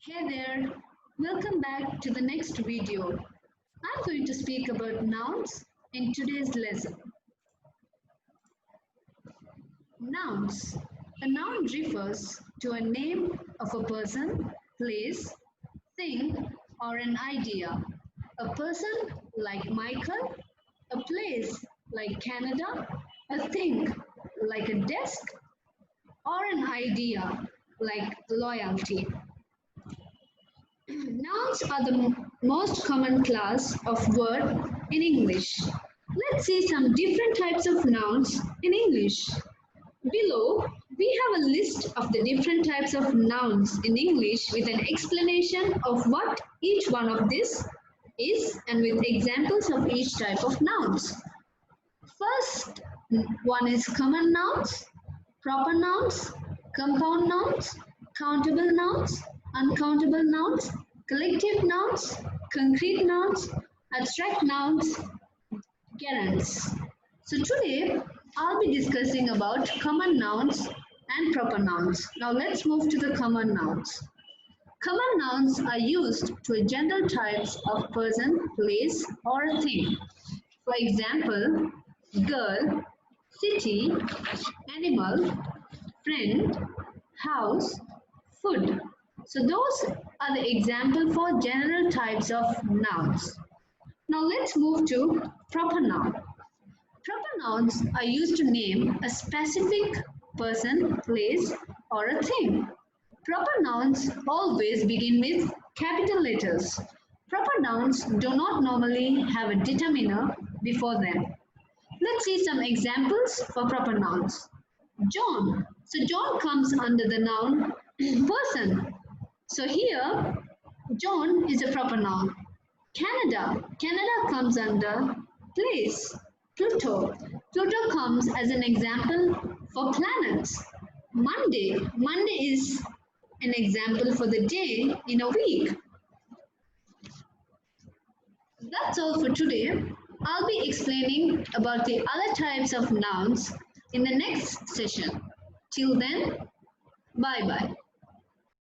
Hey there, welcome back to the next video. I'm going to speak about nouns in today's lesson. Nouns. A noun refers to a name of a person, place, thing, or an idea. A person like Michael, a place like Canada, a thing like a desk, or an idea like loyalty. Nouns are the most common class of word in English. Let's see some different types of nouns in English. Below, we have a list of the different types of nouns in English with an explanation of what each one of these is and with examples of each type of nouns. First one is common nouns, proper nouns, compound nouns, countable nouns, uncountable nouns, collective nouns, concrete nouns, abstract nouns, gerunds. So today I'll be discussing about common nouns and proper nouns. Now let's move to the common nouns. Common nouns are used to general types of person, place, or a thing. For example, girl, city, animal, friend, house, food. So those are the example for general types of nouns. Now let's move to proper noun. Proper nouns are used to name a specific person, place, or a thing. Proper nouns always begin with capital letters. Proper nouns do not normally have a determiner before them. Let's see some examples for proper nouns. John. So John comes under the noun person. So here, John is a proper noun. Canada. Canada comes under place. Pluto. Pluto comes as an example for planets. Monday. Monday is an example for the day in a week. That's all for today. I'll be explaining about the other types of nouns in the next session. Till then, bye bye.